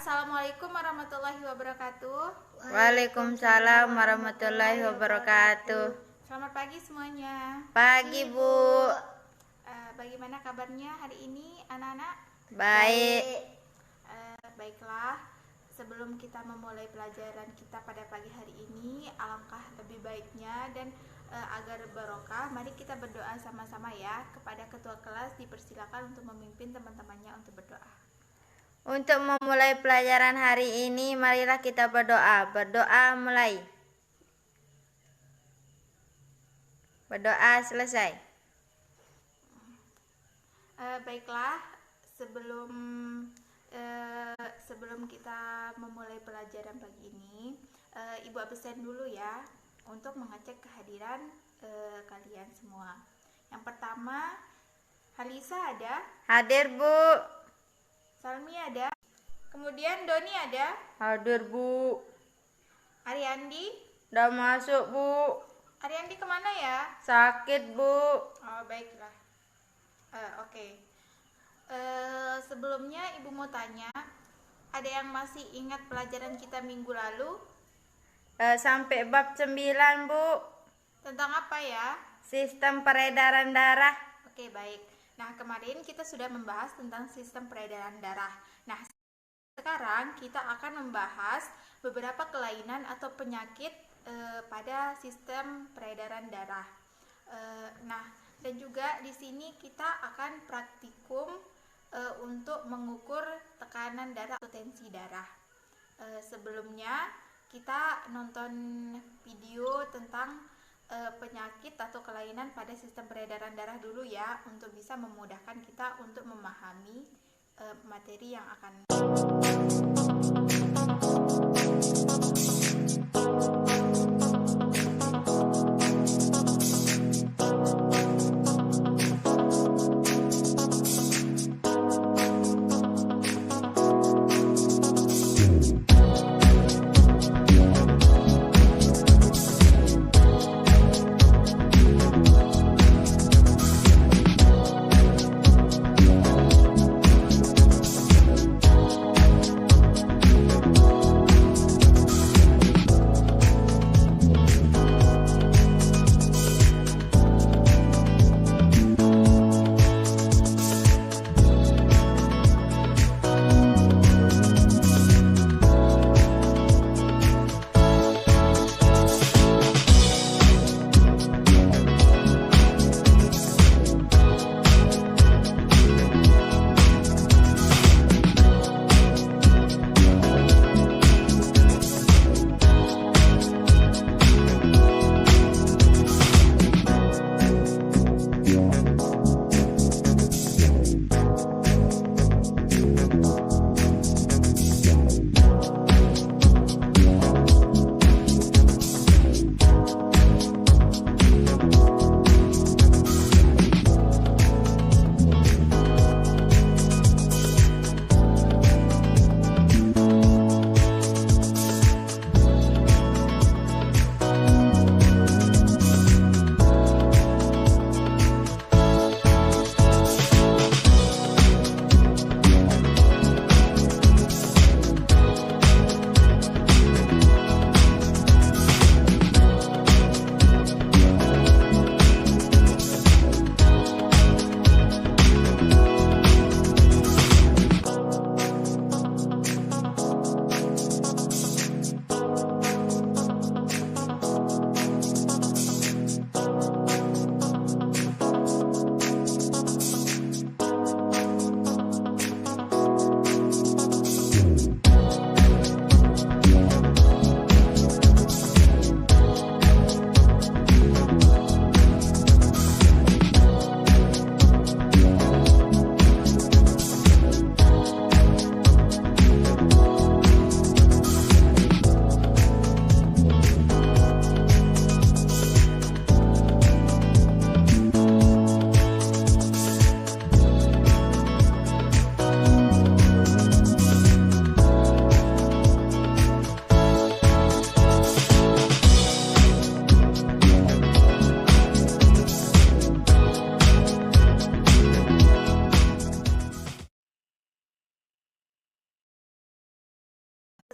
Assalamualaikum warahmatullahi wabarakatuh. Waalaikumsalam warahmatullahi wabarakatuh. Selamat pagi semuanya. Pagi, Bu. Bagaimana kabarnya hari ini anak-anak? Baik. Baiklah, sebelum kita memulai pelajaran kita pada pagi hari ini, alangkah lebih baiknya dan agar barokah, mari kita berdoa sama-sama ya. Kepada ketua kelas dipersilakan untuk memimpin teman-temannya untuk berdoa. Untuk memulai pelajaran hari ini, marilah kita berdoa. Berdoa mulai. Berdoa selesai. Baiklah, sebelum kita memulai pelajaran pagi ini, Ibu absen dulu ya untuk mengecek kehadiran kalian semua. Yang pertama, Halisa ada? Hadir, Bu. Salmi ada? Kemudian Doni ada? Hadir, Bu. Ariandi? Udah masuk, Bu. Ariandi kemana ya? Sakit, Bu. Oh, baiklah. Oke. Sebelumnya Ibu mau tanya, ada yang masih ingat pelajaran kita minggu lalu? Sampai bab 9, Bu. Tentang apa ya? Sistem peredaran darah. Oke, baik. Nah, kemarin kita sudah membahas tentang sistem peredaran darah. Nah, sekarang kita akan membahas beberapa kelainan atau penyakit pada sistem peredaran darah. Dan juga di sini kita akan praktikum untuk mengukur tekanan darah atau tensi darah. Sebelumnya kita nonton video tentang penyakit atau kelainan pada sistem peredaran darah dulu ya, untuk bisa memudahkan kita untuk memahami materi yang akan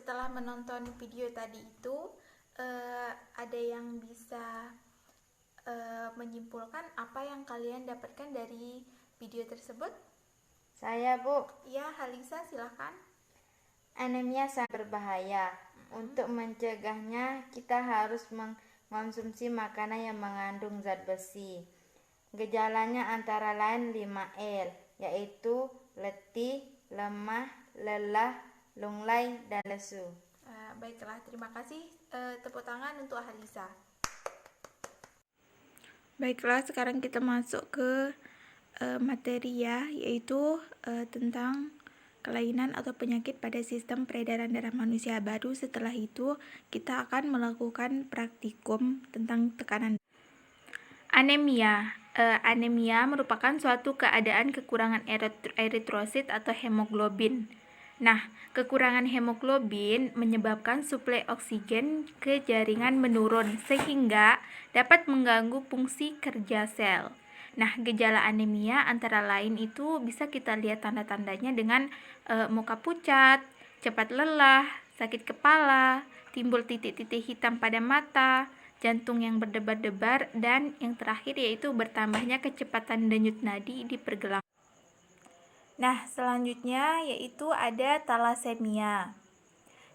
setelah menonton video tadi itu, ada yang bisa menyimpulkan apa yang kalian dapatkan dari video tersebut? Saya, Bu. Ya, Halisa, silahkan. Anemia sangat berbahaya. Untuk mencegahnya, kita harus mengkonsumsi makanan yang mengandung zat besi. Gejalanya antara lain 5L, yaitu letih, lemah, lelah, lunglai, dan lesu. Baiklah, terima kasih. Tepuk tangan untuk Halisa. Baiklah, sekarang kita masuk ke materi ya, yaitu tentang kelainan atau penyakit pada sistem peredaran darah manusia. Baru setelah itu kita akan melakukan praktikum tentang tekanan. Anemia. Anemia merupakan suatu keadaan kekurangan eritrosit atau hemoglobin. Nah, kekurangan hemoglobin menyebabkan suplai oksigen ke jaringan menurun sehingga dapat mengganggu fungsi kerja sel. Nah, gejala anemia antara lain itu bisa kita lihat tanda-tandanya dengan muka pucat, cepat lelah, sakit kepala, timbul titik-titik hitam pada mata, jantung yang berdebar-debar, dan yang terakhir yaitu bertambahnya kecepatan denyut nadi di pergelangan. Nah, selanjutnya yaitu ada talasemia.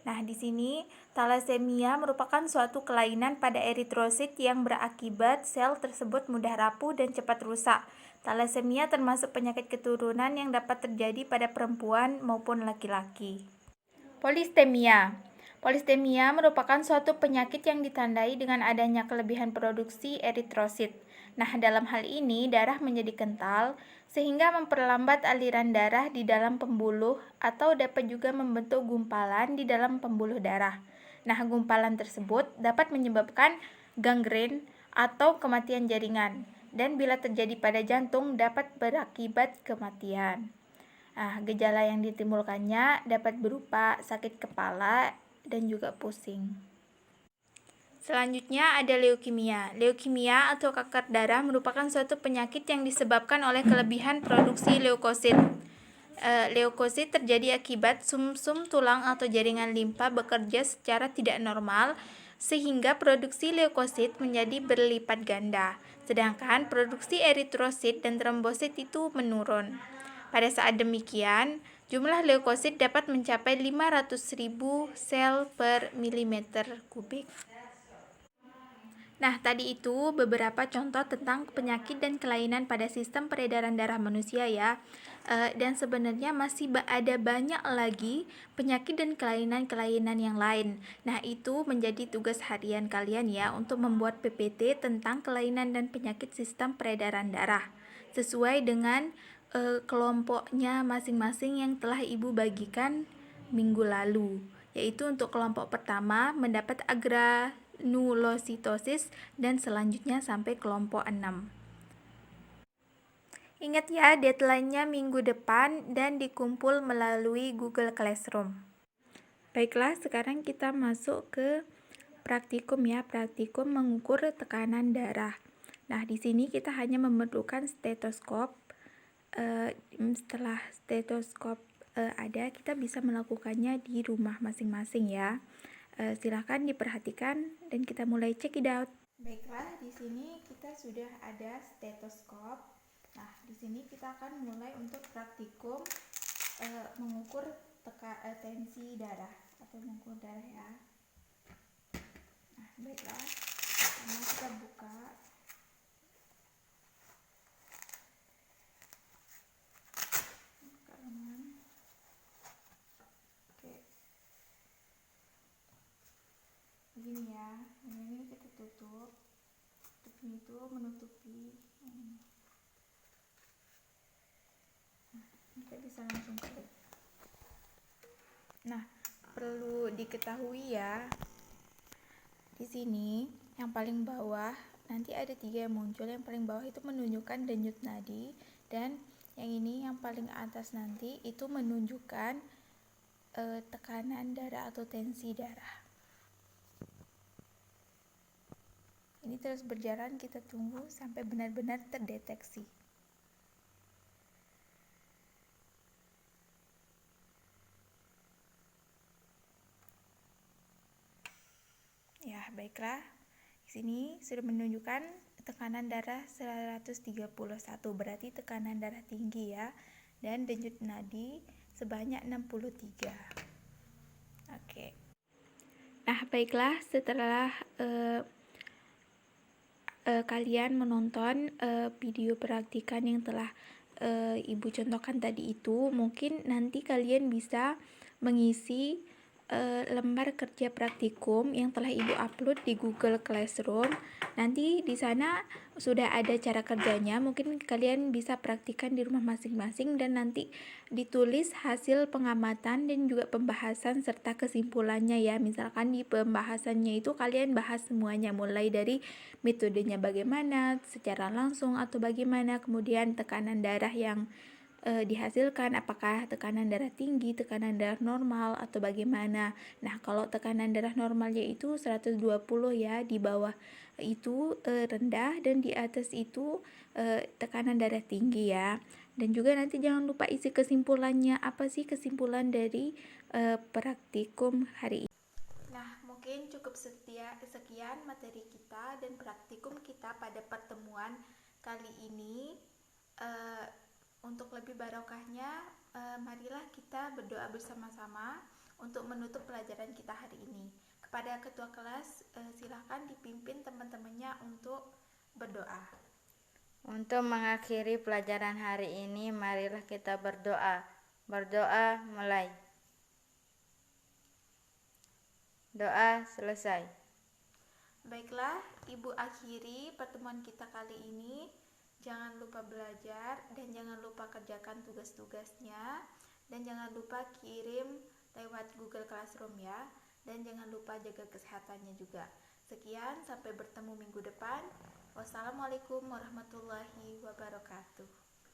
Nah, di sini talasemia merupakan suatu kelainan pada eritrosit yang berakibat sel tersebut mudah rapuh dan cepat rusak. Talasemia termasuk penyakit keturunan yang dapat terjadi pada perempuan maupun laki-laki. Polistemia. Polistemia merupakan suatu penyakit yang ditandai dengan adanya kelebihan produksi eritrosit. Nah, dalam hal ini darah menjadi kental sehingga memperlambat aliran darah di dalam pembuluh atau dapat juga membentuk gumpalan di dalam pembuluh darah. Nah, gumpalan tersebut dapat menyebabkan gangren atau kematian jaringan dan bila terjadi pada jantung dapat berakibat kematian. Nah, gejala yang ditimbulkannya dapat berupa sakit kepala dan juga pusing. Selanjutnya ada leukemia. Leukemia atau kanker darah merupakan suatu penyakit yang disebabkan oleh kelebihan produksi leukosit. Leukosit terjadi akibat sumsum tulang atau jaringan limpa bekerja secara tidak normal sehingga produksi leukosit menjadi berlipat ganda, sedangkan produksi eritrosit dan trombosit itu menurun. Pada saat demikian, jumlah leukosit dapat mencapai 500.000 sel per milimeter kubik. Nah, tadi itu beberapa contoh tentang penyakit dan kelainan pada sistem peredaran darah manusia ya. Dan sebenarnya masih ada banyak lagi penyakit dan kelainan-kelainan yang lain. Nah, itu menjadi tugas harian kalian ya untuk membuat PPT tentang kelainan dan penyakit sistem peredaran darah sesuai dengan kelompoknya masing-masing yang telah Ibu bagikan minggu lalu. Yaitu untuk kelompok pertama mendapat agranulositosis dan selanjutnya sampai kelompok 6. Ingat ya, deadline-nya minggu depan dan dikumpul melalui Google Classroom. Baiklah, sekarang kita masuk ke praktikum ya, praktikum mengukur tekanan darah. Nah, di sini kita hanya memerlukan stetoskop. Setelah stetoskop ada, kita bisa melakukannya di rumah masing-masing ya. Silahkan diperhatikan dan kita mulai check it out. Baiklah, di sini kita sudah ada stetoskop. Nah, di sini kita akan mulai untuk praktikum mengukur tensi darah atau mengukur darah ya. Nah, baiklah, pertama kita buka. Begini ya, ini kita tutup ini itu menutupi kita bisa langsung klik. Nah, perlu diketahui ya, di sini yang paling bawah nanti ada 3 yang muncul. Yang paling bawah itu menunjukkan denyut nadi, dan yang ini yang paling atas nanti itu menunjukkan tekanan darah atau tensi darah. Ini terus berjalan, kita tunggu sampai benar-benar terdeteksi. Nah, baiklah. Di sini sudah menunjukkan tekanan darah 131, berarti tekanan darah tinggi ya. Dan denyut nadi sebanyak 63. Oke. Nah, baiklah, setelah kalian menonton video praktikan yang telah Ibu contohkan tadi itu, mungkin nanti kalian bisa mengisi lembar kerja praktikum yang telah Ibu upload di Google Classroom. Nanti di sana sudah ada cara kerjanya, mungkin kalian bisa praktikan di rumah masing-masing dan nanti ditulis hasil pengamatan dan juga pembahasan serta kesimpulannya ya. Misalkan di pembahasannya itu kalian bahas semuanya, mulai dari metodenya bagaimana, secara langsung atau bagaimana, kemudian tekanan darah yang dihasilkan, apakah tekanan darah tinggi, tekanan darah normal, atau bagaimana. Nah, kalau tekanan darah normalnya itu 120 ya, di bawah itu rendah dan di atas itu tekanan darah tinggi ya. Dan juga nanti jangan lupa isi kesimpulannya, apa sih kesimpulan dari praktikum hari ini. Nah, mungkin cukup sekian materi kita dan praktikum kita pada pertemuan kali ini. Untuk lebih barokahnya, marilah kita berdoa bersama-sama untuk menutup pelajaran kita hari ini. Kepada ketua kelas, silahkan dipimpin teman-temannya untuk berdoa. Untuk mengakhiri pelajaran hari ini, marilah kita berdoa. Berdoa mulai. Doa selesai. Baiklah, Ibu akhiri pertemuan kita kali ini. Jangan lupa belajar dan jangan lupa kerjakan tugas-tugasnya, dan jangan lupa kirim lewat Google Classroom ya, dan jangan lupa jaga kesehatannya juga. Sekian, sampai bertemu minggu depan. Wassalamualaikum warahmatullahi wabarakatuh.